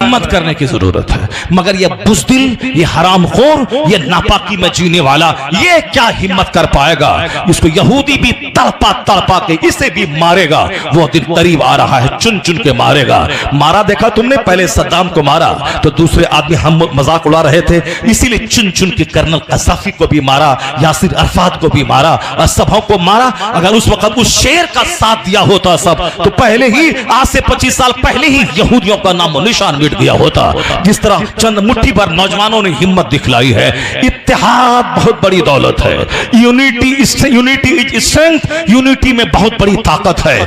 हिम्मत करने की जरूरत है। मगर ये बुज़दिल, ये हरामखोर, ये नापाकी में जीने वाला, ये क्या हिम्मत कर पाएगा? इसको यहूदी भी तड़पा तड़पा के इसे भी मारेगा। वो दिन करीब आ रहा है, चुन चुन के मारेगा। मारा देखा तुमने, पहले सद्दाम को मारा तो दूसरे आदमी हम मजाक उड़ा रहे थे, इसीलिए चुन चुन के कर्नल कसाफी को भी मारा, यासिर अरफात को भी मारा, और सबों को मारा। अगर उस वक्त उस शेर का साथ दिया होता सब, तो पहले ही, आज से 25 साल पहले ही यहूदियों का नामो निशान मिट गया होता। जिस तरह चंद मुट्ठी भर नौजवानों ने हिम्मत दिखलाई है। इत्तेहाद बहुत बड़ी दौलत है। यूनिटी इज स्ट्रेंथ, यूनिटी में बहुत बड़ी ताकत है।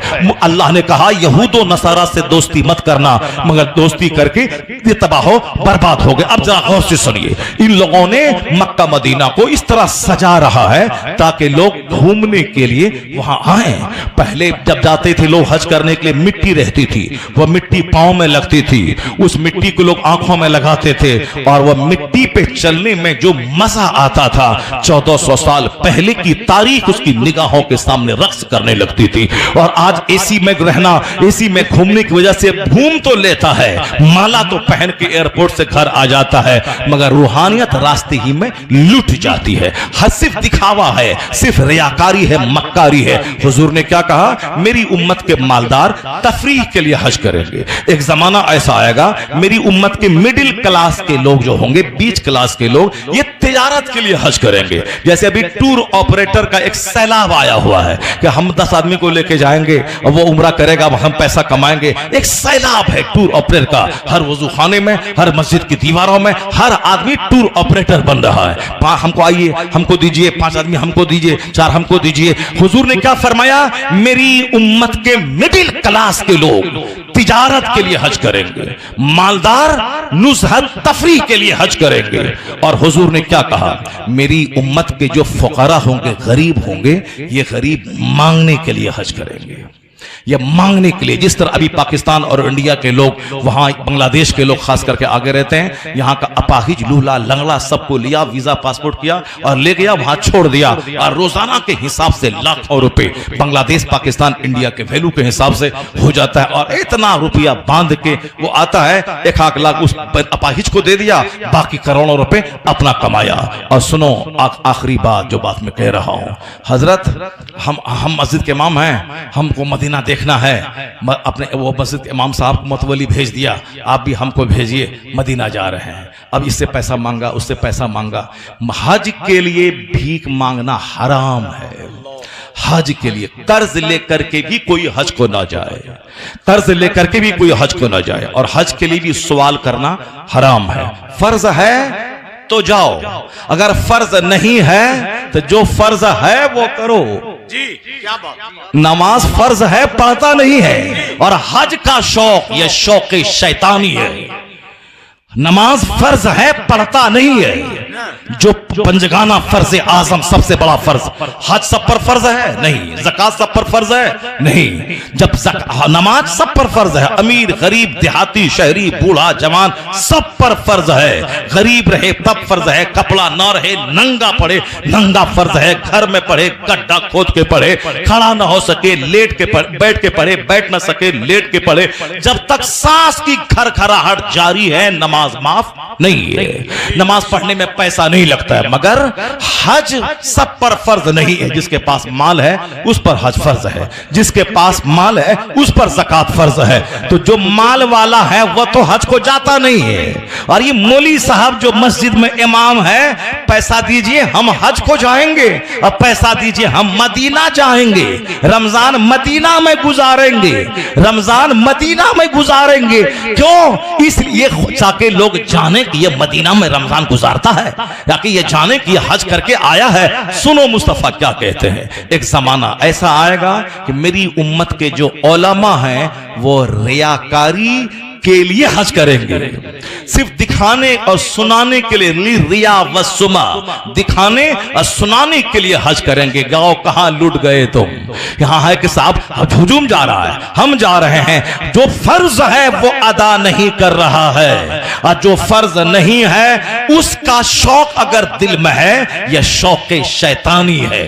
अल्लाह ने कहा यहूदो नसारा से दोस्ती मत करना, मगर दोस्ती करके ये तबाह बर्बाद हो गए। अब जरा गौर से सुनिए, इन लोगों ने मक्का मदीना को इस तरह सजा रहा है ताकि लोग घूमने के लिए वहां आए। पहले जब जाते थे लोग हज करने के लिए, मिट्टी रहती थी, वह मिट्टी पांव में लगती थी, उस मिट्टी को लोग आंखों में लगाते थे, और वह मिट्टी पे चलने में जो मजा आता था, 1400 साल पहले की तारीख उसकी निगाहों के सामने रक्स करने लगती थी। और आज एसी में रहना, एसी में घूमने की वजह से घूम तो लेता है, माला तो पहन के एयरपोर्ट से घर आ जाता है, मगर रूहानियत रास्ते ही में लुट जाती है। हज सिर्फ दिखावा है, सिर्फ रियाकारी है, मक्कारी है। हुजूर ने क्या कहा? मेरी उम्मत के मालदार तफरीह के लिए हज करेंगे। एक जमाना ऐसा आएगा, मेरी उम्मत के मिडिल क्लास के लोग जो होंगे, बीच क्लास के लोग, ये तिजारत के लिए हज करेंगे। जैसे अभी टूर ऑपरेटर का एक सैलाब आया हुआ है कि हम 10 आदमी को लेके जाएंगे और वो उम्रा करेगा, हम पैसा कमाएंगे। एक सैलाब है टूर ऑपरेटर का। हर वजू खाने में, हर मस्जिद की दीवारों में हर आदमी टूर ऑपरेटर बन रहा है। हमको आइए, हमको दीजिए, 5 आदमी हमको दीजिए, 4 हमको दीजिए। हुजूर ने क्या फरमाया? मेरी उम्मत के मिडिल क्लास के लोग तिजारत के लिए हज करेंगे, मालदार नुज़हत तफरीह के लिए हज करेंगे। और हुजूर ने क्या कहा? मेरी उम्मत के जो फुकरा होंगे, गरीब होंगे, ये गरीब मांगने के लिए हज करेंगे, या मांगने के लिए। जिस तरह अभी पाकिस्तान और इंडिया के लोग, वहां बांग्लादेश के लोग खास करके आगे रहते हैं, यहाँ का अपाहिज, लूला, लंगड़ा सबको लिया, वीजा पासपोर्ट किया और ले गया, वहां छोड़ दिया, और रोजाना के हिसाब से लाखों रुपए बांग्लादेश, पाकिस्तान, इंडिया के वैल्यू के हिसाब से हो जाता है। और इतना रुपया बांध के वो आता है, 1 लाख उस अपाहिज को दे दिया, बाकी करोड़ों रुपए अपना कमाया। और सुनो, आखिरी बात जो बात मैं कह रहा हूं, हजरत हम मस्जिद के इमाम हैं, हमको मदीना देखना है। अपने वो मस्जिद के इमाम साहब को मतवली भेज दिया, आप भी हमको भेजिए, मदीना जा रहे हैं। अब इससे पैसा मांगा, उससे पैसा मांगा। हज के लिए भीख मांगना हराम है। हज के लिए कर्ज लेकर के भी कोई हज को ना जाए, कर्ज लेकर के भी कोई हज को ना जाए। और हज के लिए भी सवाल करना हराम है। फर्ज है तो जाओ, अगर फर्ज नहीं है तो जो फर्ज है वो करो। जी, क्या बात। नमाज फर्ज है, पढ़ता नहीं है, और हज का शौक यह शौक शैतानी है। नमाज फर्ज है, पढ़ता नहीं है। जो पंजगाना फर्ज आजम, सबसे बड़ा फर्ज। हज सब पर फर्ज है? नहीं। ज़कात सब पर फर्ज है? नहीं। जब नमाज सब पर फर्ज है, अमीर, गरीब, देहाती, शहरी, बूढ़ा, जवान, सब पर फर्ज है। गरीब रहे तब फर्ज है, कपड़ा ना रहे, नंगा पड़े, नंगा फर्ज है। घर में पढ़े, गड्ढा खोद के पढ़े, खड़ा ना हो सके लेट के पढ़े, बैठ के पढ़े, बैठ ना सके लेट के पढ़े, जब तक सांस की खरखराहट जारी है, नमाज माफ नहीं है। नमाज पढ़ने में पैसा नहीं लगता है, मगर हज सब पर फर्ज नहीं है। जिसके पास माल है उस पर हज फर्ज है, जिसके पास माल है उस पर ज़कात फर्ज है। तो जो माल वाला है वह तो हज को जाता नहीं है। और ये मौली साहब जो मस्जिद में इमाम है, पैसा दीजिए हम हज को जाएंगे, और पैसा दीजिए हम मदीना जाएंगे, रमजान मदीना में गुजारेंगे, रमजान मदीना में गुजारेंगे। क्यों? इसलिए ताकि लोग जाने कि ये मदीना में रमजान गुजारता है, ताकि ये जाने कि ये हज करके आया है। सुनो मुस्तफा क्या कहते हैं। एक जमाना ऐसा आएगा कि मेरी उम्मत के जो उलमा हैं वो रियाकारी के लिए हज करेंगे, सिर्फ दिखाने और सुनाने के लिए, रिया व सुमा, दिखाने और सुनाने के लिए हज करेंगे। गाँव कहाँ लुट गए तुम? यहाँ है कि साहब हुजूम जा रहा है, हम जा रहे हैं, जो फर्ज है वो अदा नहीं कर रहा है। और जो फर्ज नहीं है उसका शौक अगर दिल में है यह शौक शैतानी है।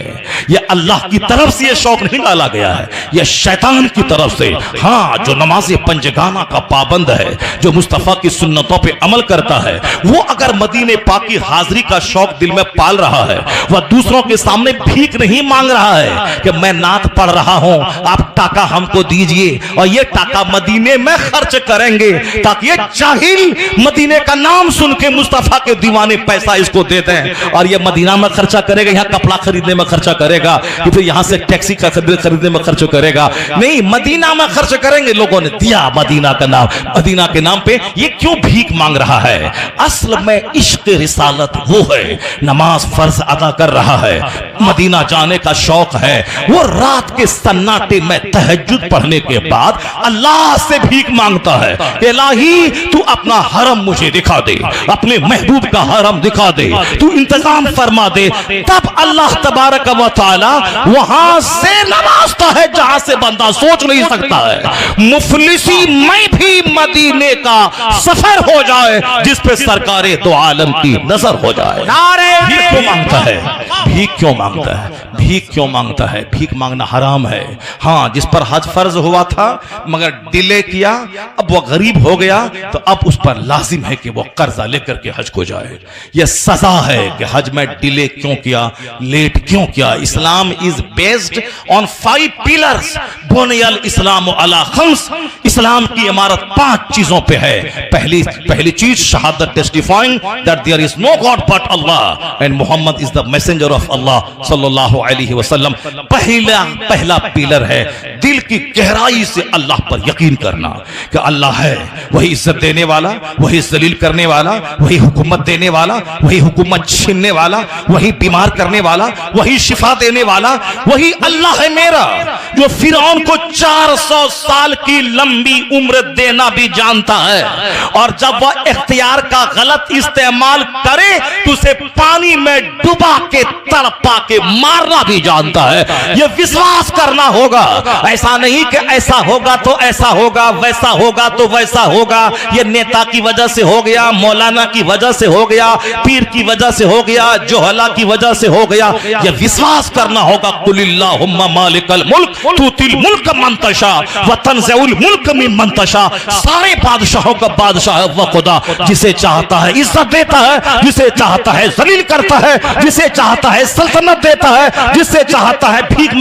यह अल्लाह की तरफ से यह शौक नहीं डाला गया है, यह शैतान की तरफ से। हाँ, जो नमाज पंजगाना का पाबंद है, जो मुस्तफा की सुन्नतों पे अमल करता है, वो अगर मदीने पाक की हाजिरी का शौक दिल में पाल रहा है, वह दूसरों के सामने भीख नहीं मांग रहा है कि मैं नात पढ़ रहा हूं, आप टाका हमको दीजिए और ये टाका मदीने में खर्च करेंगे, ताकि ये जाहिल मदीने का नाम सुन के मुस्तफा के दीवाने पैसा इसको देते हैं और ये मदीना में खर्चा करेगा, यहाँ कपड़ा खरीदने में खर्चा करेगा, कि फिर यहां से टैक्सी का खरीदने में खर्च करेगा। नहीं, मदीना में खर्च करेंगे। लोगों ने दिया मदीना का नाम, मदीना के नाम पे ये क्यों भीख मांग रहा है? असल में इश्क रिसालत वो है, नमाज फर्ज अदा कर रहा है, मदीना जाने का शौक है, वो रात के सन्नाटे में तहज्जुद पढ़ने के बाद अल्लाह से भीख मांगता है, इलाही तू अपना हरम मुझे दिखा दे, अपने महबूब का हरम दिखा दे, तू इंतजाम फरमा दे। तब अल्लाह तबारक व तआला वहां से नवाजता है जहां से बंदा सोच नहीं सकता है। मुफलिसी में भी मदीने का सफर हो जाए जिस पे सरकारे दो आलम की नजर हो जाए। भीख क्यों मांगता है? भीख क्यों मांगता है? भीख क्यों मांगता है? भीख मांगना हराम है। हाँ, जिस पर हज फर्ज हुआ था मगर डिले किया, अब वो गरीब हो गया, तो अब उस पर लाजिम है कि वो कर्जा लेकर के हज को जाए। यह सजा है कि हज में डिले क्यों किया, लेट क्यों किया। Islam is based on 5 pillars, बुनियल इस्लाम अला खम्स। इस्लाम की इमारत 5 चीजों पे है। पहली चीज शहादत, testifying that there is no God but Allah and Muhammad is the messenger of Allah सल्लल्लाहु अलैहि वसल्लम। पहला पिलर है दिल की गहराई से अल्लाह पर यकीन करना कि अल्लाह है, वही इज्जत देने वाला, वही जलील करने वाला, वही हुकूमत देने वाला, वही हुकूमत छीनने वाला, वही बीमार करने वाला, वही शिफा देने वाला, वही अल्लाह है मेरा, जो फिरौन को 400 साल की लंबी उम्र देना भी जानता है और जब वह इख्तियार का गलत इस्तेमाल करे तो उसे पानी में डुबा के तड़पा के मारना भी जानता है। यह विश्वास करना होगा। ऐसा नहीं कि ऐसा होगा तो ऐसा होगा, वैसा होगा तो वैसा होगा, यह नेता की वजह से हो गया, मौलाना की वजह से हो गया, पीर की वजह से हो गया, जोहला की वजह से हो गया। यह विश्वास करना होगा कुलिल्लाहुम्मा मालिकल मुल्क तुतिल मुल्क मन तशा व तंज़िउल मुल्क मिम्मन तशा। सारे बादशाहों का बादशाह है वह खुदा, जिसे चाहता है इज्जत देता है, जिसे चाहता है जलील करता है, जिसे चाहता है सल्तनत देता है, जिससे चाहता है भीख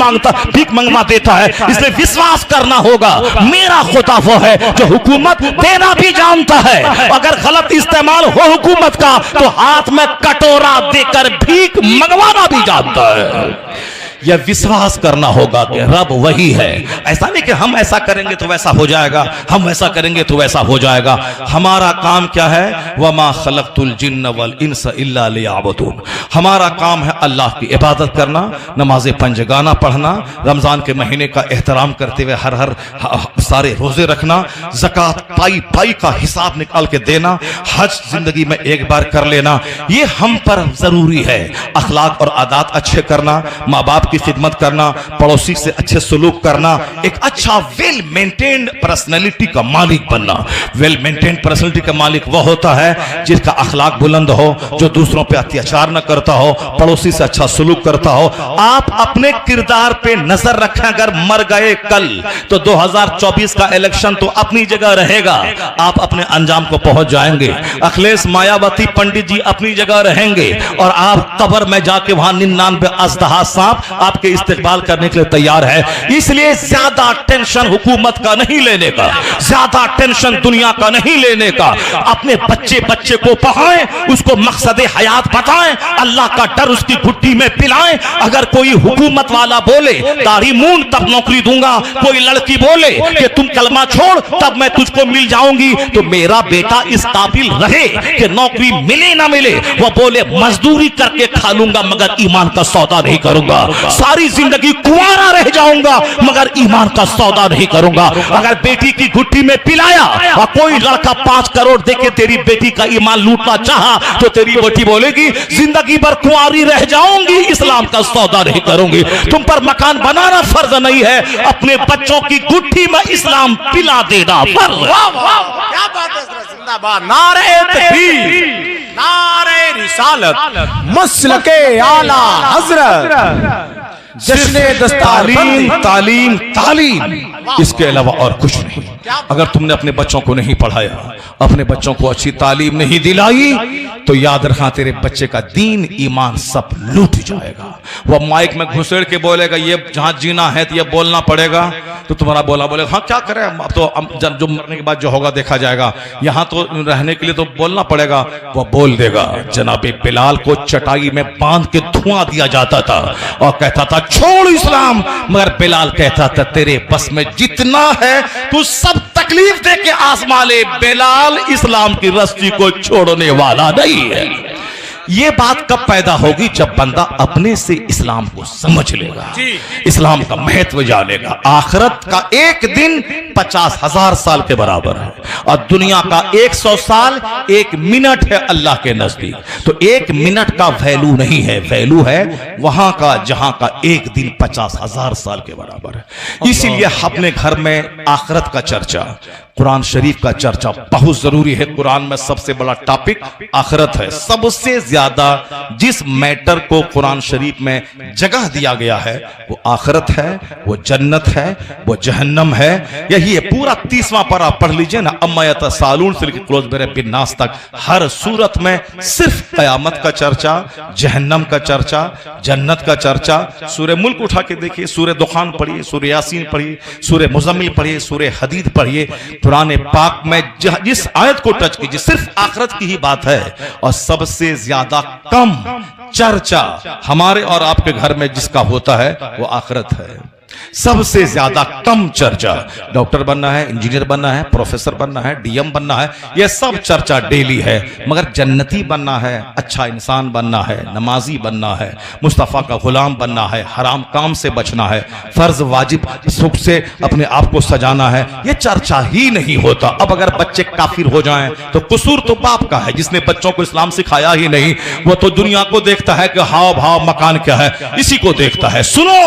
मंगवा देता है। इसलिए विश्वास करना होगा मेरा खुदा वो है जो हुकूमत देना भी जानता है, अगर गलत इस्तेमाल हो हुकूमत का तो हाथ में कटोरा देकर भीख मंगवाना भी जानता है। यह विश्वास करना होगा कि रब वही है। ऐसा नहीं कि हम ऐसा करेंगे तो वैसा हो जाएगा, हम वैसा करेंगे तो वैसा हो जाएगा। हमारा काम क्या है? वमा खलक़तुल जिन्न वल इंस इल्ला लियअबुदून। हमारा काम है अल्लाह की इबादत करना, नमाज पंजगाना पढ़ना, रमजान के महीने का एहतराम करते हुए हर सारे रोजे रखना, ज़कात पाई का हिसाब निकाल के देना, हज जिंदगी में एक बार कर लेना, ये हम पर जरूरी है। अखलाक और आदात अच्छे करना, माँ बाप की खिदमत करना, पड़ोसी से अच्छे सलूक करना, एक अच्छा वेल मेंटेन्ड पर्सनैलिटी का मालिक बनना। वेल मेंटेन्ड पर्सनैलिटी का मालिक वह होता है जिसका अखलाक बुलंद हो, जो दूसरों पे अत्याचार न करता हो, पड़ोसी से अच्छा सलूक करता हो। आप अपने किरदार पे नजर रखें। अगर मर गए कल तो 2024 का इलेक्शन तो अपनी जगह रहेगा, आप अपने अंजाम को पहुंच जाएंगे। अखिलेश मायावती पंडित जी अपनी जगह रहेंगे और आप कब्र में जाके वहां 99 अजदहा सांप आपके इस्तेकबाल करने के लिए तैयार है। इसलिए ज्यादा टेंशन हुकूमत का नहीं लेने का, ज्यादा टेंशन दुनिया का नहीं लेने का। अपने बच्चे को पढ़ाएं, उसको मकसद हयात बताएं, अल्लाह का डर उसकी घुट्टी में पिलाएं। अगर कोई हुकूमत वाला बोले दाढ़ी मूंड तब नौकरी दूंगा, कोई लड़की बोले कि तुम कलमा छोड़ तब मैं तुझको मिल जाऊंगी, तो मेरा बेटा इस काबिल रहे कि नौकरी मिले ना मिले, वह बोले मजदूरी करके खा लूंगा मगर ईमान का सौदा नहीं करूंगा, सारी जिंदगी कुंवारा रह जाऊंगा मगर ईमान का सौदा नहीं करूंगा। अगर बेटी की घुट्टी में पिलाया और कोई लड़का 5 करोड़ देके तेरी बेटी का ईमान लूटना चाहा तो तेरी बेटी बोलेगी जिंदगी भर कुंवारी रह जाऊंगी, इस्लाम का सौदा नहीं करूंगी। तुम पर मकान बनाना फर्ज नहीं है, अपने बच्चों की गुट्ठी में इस्लाम पिला देना फर्ज। क्या बात है। जिंदाबाद। नारे तकबीर, नारे रिसालत, मसलके आला हजरत, जश्ने तालीम तालीम तालीम, इसके अलावा और कुछ नहीं। अगर तुमने अपने बच्चों को नहीं पढ़ाया, अपने बच्चों को अच्छी तालीम नहीं दिलाई, तो याद रखना तेरे बच्चे का दीन ईमान सब लूट जाएगा। वह माइक में घुसेड़ के बोलेगा ये जहां जीना है तो ये बोलना पड़ेगा, तो तुम्हारा बोलेगा हाँ क्या करें, अब तो जो मरने के बाद जो होगा देखा जाएगा, यहाँ तो रहने के लिए तो बोलना पड़ेगा। वह बोल देगा। जनाबे बिलाल को चटाई में बांध के धुआं दिया जाता था और कहता था छोड़ इस्लाम, मगर बिलाल कहता था तेरे बस में जितना है तू सब तकलीफ दे के आजमा ले, बिलाल इस्लाम की रस्सी को छोड़ने वाला नहीं है। ये बात कब पैदा होगी? जब बंदा अपने से इस्लाम को समझ लेगा, इस्लाम का महत्व जानेगा। आखिरत का एक दिन 50,000 साल के बराबर है और दुनिया का 100 साल 1 मिनट है अल्लाह के नजदीक। तो 1 मिनट का वैल्यू नहीं है, वैल्यू है वहां का जहां का एक दिन 50,000 साल के बराबर है। इसीलिए अपने घर में आखिरत का चर्चा, कुरान शरीफ का चर्चा बहुत जरूरी है। कुरान में सबसे बड़ा टॉपिक आखिरत है। सबसे ज्यादा जिस मैटर को कुरान शरीफ में जगह दिया गया है वो आखिरत है, वो जन्नत है, वो जहन्नम है। यही है पूरा 30वां पारा पढ़ लीजिए ना, अम्मा यतसालून से लेकर क्लोज मेरे बिन्नास तक हर सूरत में सिर्फ कयामत का चर्चा, जहन्नम का चर्चा, जन्नत का चर्चा। सूरह मुल्क उठा के देखिए, सूरह दुखान पढ़िए, सूरह यासीन पढ़िए, सूरह मुज़म्मिल पढ़िए, सूरह हदीद पढ़िए। कुरान पाक में जिस आयत को टच कीजिए सिर्फ आखिरत की ही बात है। और सबसे ज्यादा कम चर्चा हमारे और आपके घर में जिसका होता है वो आखिरत है। सबसे ज्यादा कम चर्चा, डॉक्टर बनना है, इंजीनियर बनना है, प्रोफेसर बनना है, डीएम बनना है, यह सब चर्चा डेली है। मगर जन्नती बनना है, अच्छा इंसान बनना है, नमाजी बनना है, मुस्तफा का गुलाम बनना है, हराम काम से बचना है, फर्ज वाजिब सुख से अपने आप को सजाना है, यह चर्चा ही नहीं होता। अब अगर बच्चे काफिर हो जाएं तो कसूर तो बाप का है जिसने बच्चों को इस्लाम सिखाया ही नहीं। वो तो दुनिया को देखता है कि हाव भाव मकान क्या है, इसी को देखता है। सुनो,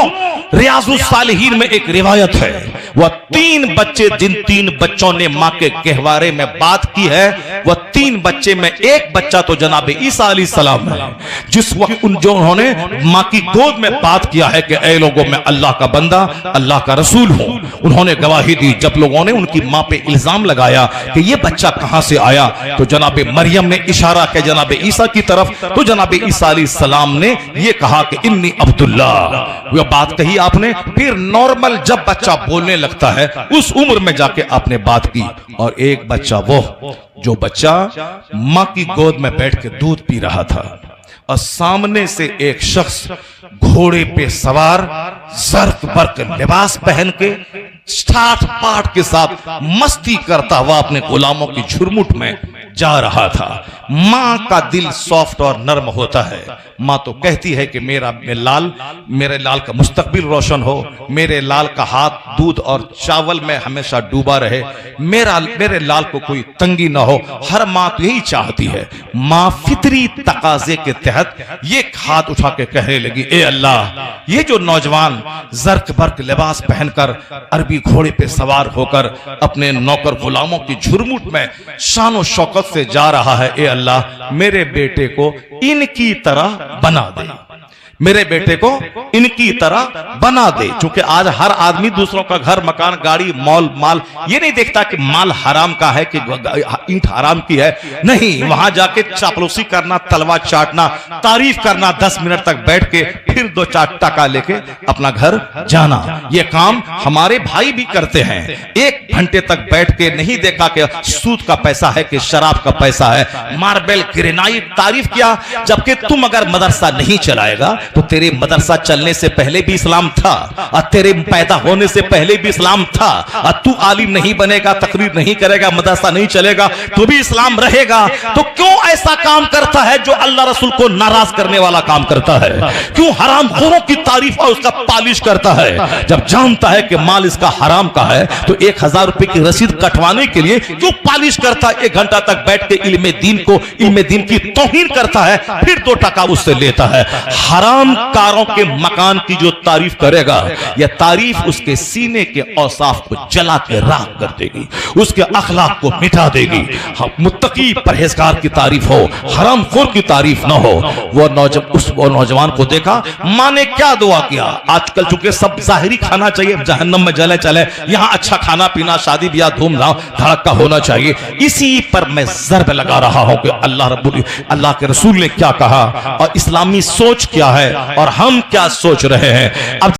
रियाजुस सालिहीन में एक रिवायत है, वह 3 बच्चे, जिन 3 बच्चों ने मां के गहवारे में बात की है, वह 3 बच्चे में एक बच्चा तो जनाब ईसा अलैहिस्सलाम है, जिस वक्त उन्होंने मां की गोद में बात किया है कि ऐ लोगों मैं अल्लाह का बंदा, अल्लाह का रसूल हूं। उन्होंने गवाही दी। जब लोगों ने उनकी मां पे इल्जाम लगाया कि यह बच्चा कहां से आया, तो जनाब मरियम ने इशारा किया जनाब ईसा की तरफ, तो जनाब ईसा अलैहिस्सलाम ने यह कहा कि इन्नी अब्दुल्ला। वह बात कही आपने। फिर नॉर्मल जब बच्चा बोलने लगता है उस उम्र में जाके आपने बात की। और एक बच्चा वो जो बच्चा मां की गोद में बैठ के दूध पी रहा था और सामने से एक शख्स घोड़े पे सवार जर्क बर्क लिबास पहन के ठाठ पाठ के साथ मस्ती करता हुआ अपने गुलामों की झुरमुट में जा रहा था। मां का दिल सॉफ्ट और नर्म होता है। मां तो कहती है कि मेरे लाल का मुस्तकबिल रोशन हो, मेरे लाल का हाथ दूध और चावल में हमेशा डूबा रहे, मेरे लाल को कोई तंगी ना हो। हर मां तो यही चाहती है। मां फितरी तकाजे के तहत ये हाथ उठा के कहने लगी, ए अल्लाह, ये जो नौजवान जर्क बर्क लिबास पहनकर अरबी घोड़े पे सवार होकर अपने नौकर गुलामों की झुरमुट में शान और शौकत से जा रहा है, ए अल्लाह मेरे बेटे को इनकी तरह बना दे, मेरे बेटे को इनकी तरह बना दे। क्योंकि आज हर आदमी दूसरों का घर मकान गाड़ी मॉल माल ये नहीं देखता कि माल हराम का है कि ईंट हराम की है। नहीं, वहां जाके चापलूसी करना, तलवा चाटना, तारीफ करना, 10 मिनट तक बैठ के फिर 2-4 टका लेके अपना घर जाना, ये काम हमारे भाई भी करते हैं। 1 घंटे तक बैठ के नहीं देखा कि सूद का पैसा है कि शराब का पैसा है, मार्बल ग्रेनाइट तारीफ किया। जबकि तुम अगर मदरसा नहीं चलाएगा तो तेरे मदरसा चलने से पहले भी इस्लाम था और तेरे पैदा होने से पहले भी इस्लाम था। और तू आलिम नहीं बनेगा, तकरीर नहीं करेगा, मदरसा नहीं चलेगा तो भी इस्लाम रहेगा। तो क्यों ऐसा काम करता है जो अल्लाह रसूल को नाराज करने वाला काम करता है? क्यों हराम खोरों की तारीफ और उसका पालिश करता है। जब जानता है कि माल इसका हराम का है तो 1000 रुपए की रसीद कटवाने के लिए क्यों पालिश करता है? 1 घंटा तक बैठ के इल्मे दीन की तौहीन करता है, फिर 2 टका उससे लेता है। हराम कारों के मकान की जो तारीफ करेगा, यह तारीफ उसके सीने के औसाफ को जला के राख कर देगी, उसके अखलाक को मिटा देगी। मुत्तकी परहेजगार की तारीफ हो, हरामखोर की तारीफ ना हो। वो नौजवान को देखा, मां ने क्या दुआ किया। आजकल चूंकि सब जाहिरी खाना चाहिए, जहन्नम में जले चले, यहां अच्छा खाना पीना, शादी ब्याह धूमधाम धड़का होना चाहिए। इसी पर मैं ज़र्ब लगा रहा हूं कि अल्लाह के रसूल ने क्या कहा और इस्लामी सोच क्या है और हम क्या सोच रहे हैं। अब